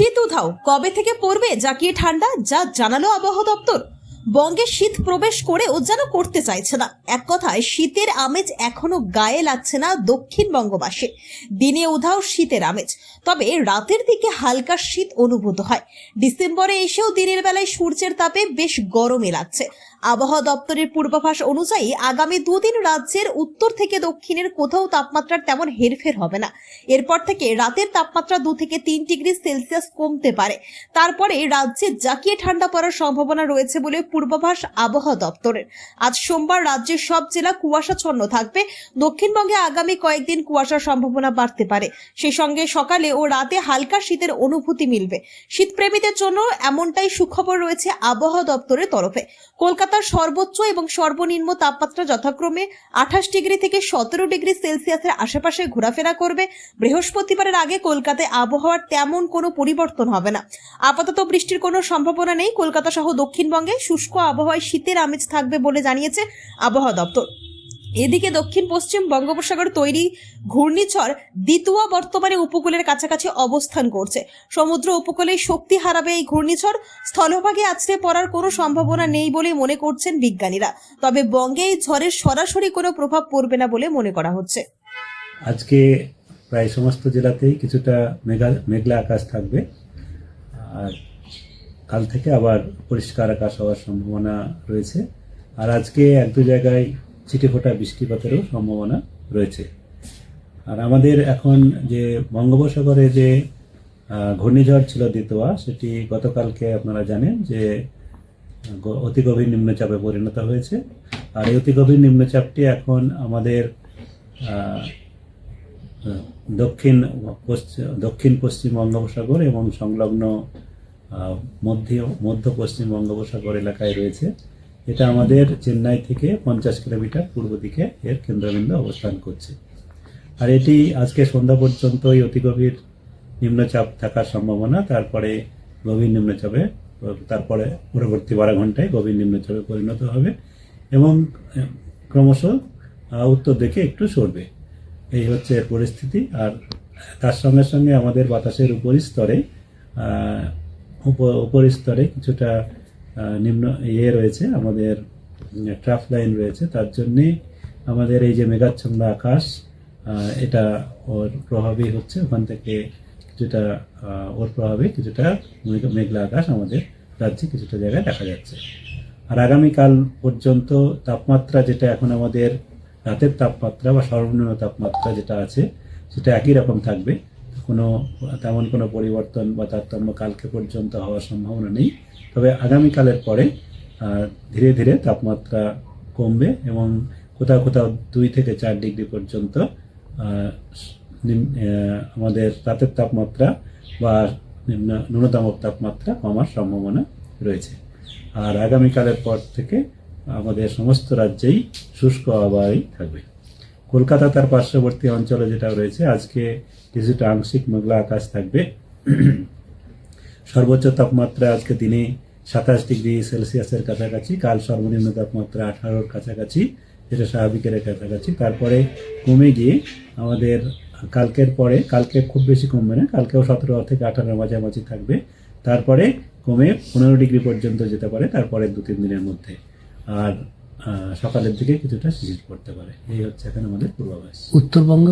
শীত উধাও কবে থেকে পড়বে জাকিয়ে ঠান্ডা, যা জানালো আবহাওয়া দপ্তর। বঙ্গে শীত প্রবেশ করেও যেন করতে চাইছে না। এক কথায় শীতের আমেজ এখনো গায়ে লাগছে না দক্ষিণবঙ্গবাসী। দিনে উধাও শীতের আমেজ, তবে রাতের দিকে হালকা শীত অনুভূত হয়। ডিসেম্বরে এসেও দিনের বেলায় সূর্যের তাপে বেশ গরমই লাগছে। আবহাওয়া দপ্তরের পূর্বাভাস অনুযায়ী আগামী দুদিন রাজ্যের উত্তর থেকে দক্ষিণের কোথাও তাপমাত্রার তেমন হেরফের হবে না। এরপর থেকে রাতের তাপমাত্রা 2 থেকে 3 ডিগ্রি সেলসিয়াস কমতে পারে। তারপরে রাজ্যে জাকিয়ে ঠান্ডা পড়ার সম্ভাবনা রয়েছে বলে পূর্বাভাস আবহাওয়া দপ্তরের। আজ সোমবার রাজ্যের সব জেলা কুয়াশাচ্ছন্ন থাকবে। দক্ষিণবঙ্গে আগামী কয়েকদিন কুয়াশার সম্ভাবনা বাড়তে পারে। সেই সঙ্গে সকালে ও রাতে হালকা শীতের অনুভূতি মিলবে। শীতপ্রেমীদের জন্য এমনটাই সুখবর রয়েছে আবহাওয়া দপ্তরের তরফে। কলকাতার সর্বোচ্চ এবং সর্বনিম্ন তাপমাত্রা যথাক্রমে 28 ডিগ্রি থেকে 17 ডিগ্রি সেলসিয়াসের আশেপাশে ঘোরাফেরা করবে। বৃহস্পতিবারের আগে কলকাতায় আবহাওয়ার তেমন কোনো পরিবর্তন হবে না। আপাতত বৃষ্টির কোনো সম্ভাবনা নেই। কলকাতা সহ দক্ষিণবঙ্গে শুষ্ক আবহাওয়ায় শীতের আমেজ থাকবে বলে জানিয়েছে আবহাওয়া দপ্তর। এদিকে দক্ষিণ পশ্চিম বঙ্গোপসাগর তৈরি ঘূর্ণিঝড় দিতুয়া বর্তমানে উপকূলের কাছাকাছি অবস্থান করছে। সমুদ্র উপকূলে শক্তি হারাবে এই ঘূর্ণিঝড়। স্থলভাগে আছড়ে পড়ার কোনো সম্ভাবনা নেই বলে মনে করছেন বিজ্ঞানীরা। তবে বঙ্গে এই ঝড়ের সরাসরি কোনো প্রভাব পড়বে না বলে মনে করা হচ্ছে। আজকে প্রায় সমস্ত জেলাতেই কিছুটা মেঘলা আকাশ থাকবে, আর কাল থেকে আবার পরিষ্কার আকাশ হওয়ার সম্ভাবনা রয়েছে। আর আজকে 1-2 জায়গায় ছিটেফোঁটা বৃষ্টিপাতেরও সম্ভাবনা রয়েছে। আর আমাদের এখন যে বঙ্গোপসাগরে যে ঘূর্ণিঝড় ছিল দিতোয়া, সেটি গতকালকে আপনারা জানেন যে অতি গভীর নিম্নচাপে পরিণত হয়েছে। আর এই অতি গভীর নিম্নচাপটি এখন আমাদের দক্ষিণ পশ্চিম বঙ্গোপসাগর এবং সংলগ্ন মধ্য পশ্চিম বঙ্গোপসাগর এলাকায় রয়েছে। এটা আমাদের চেন্নাই থেকে 50 কিলোমিটার পূর্ব দিকে এর কেন্দ্রবিন্দু অবস্থান করছে। আর এটি আজকে সন্ধ্যা পর্যন্তই অতি গভীর নিম্নচাপ থাকার সম্ভাবনা, তারপরে গভীর নিম্নচাপে, তারপরে পরবর্তী 12 ঘন্টায় গভীর নিম্নচাপে পরিণত হবে এবং ক্রমশ উত্তর দিকে একটু সরবে। এই হচ্ছে এর পরিস্থিতি। আর তার সঙ্গে সঙ্গে আমাদের বাতাসের উপরিস্তরে কিছুটা নিম্ন রয়েছে, আমাদের ট্রাফ লাইন রয়েছে। তার জন্যে আমাদের এই যে মেঘাচ্ছন্ন আকাশ, এটা ওর প্রভাবই হচ্ছে। ওখান থেকে কিছুটা ওর প্রভাবে কিছুটা মেঘলা আকাশ আমাদের রাজ্যে কিছুটা জায়গায় দেখা যাচ্ছে। আর আগামীকাল পর্যন্ত তাপমাত্রা, যেটা এখন আমাদের রাতের তাপমাত্রা বা সর্বনিম্ন তাপমাত্রা যেটা আছে, সেটা একই রকম থাকবে। তেমন কোনো পরিবর্তন বা তারতম্য কালকে পর্যন্ত হওয়ার সম্ভাবনা নেই। তবে আগামীকালের পরে ধীরে ধীরে তাপমাত্রা কমবে এবং কোথাও কোথাও 2 থেকে 4 ডিগ্রি পর্যন্ত আমাদের রাতের তাপমাত্রা বা ন্যূনতম তাপমাত্রা কমার সম্ভাবনা রয়েছে। আর আগামীকালের পর থেকে আমাদের সমস্ত রাজ্যেই শুষ্ক আবহাওয়াই থাকবে। কলকাতা তার পার্শ্ববর্তী অঞ্চলে যেটা রয়েছে, আজকে কিছুটা আংশিক মেঘলা আকাশ থাকবে। সর্বোচ্চ তাপমাত্রা আজকে দিনে 27 ডিগ্রি সেলসিয়াসের কাছাকাছি, কাল সর্বনিম্ন তাপমাত্রা 18-র কাছাকাছি, যেটা স্বাভাবিকের কাছাকাছি। তারপরে কমে গিয়ে আমাদের কালকে খুব বেশি কমবে না, কালকেও 17 থেকে 18-র মাঝামাঝি থাকবে। তারপরে কমে 15 ডিগ্রি পর্যন্ত যেতে পারে তারপরে 2-3 দিনের মধ্যে। আর সকালের দিকে কিছুটা শিশির পড়তে পারে। এই হচ্ছে এখন আমাদের পূর্বাভাস। উত্তরবঙ্গ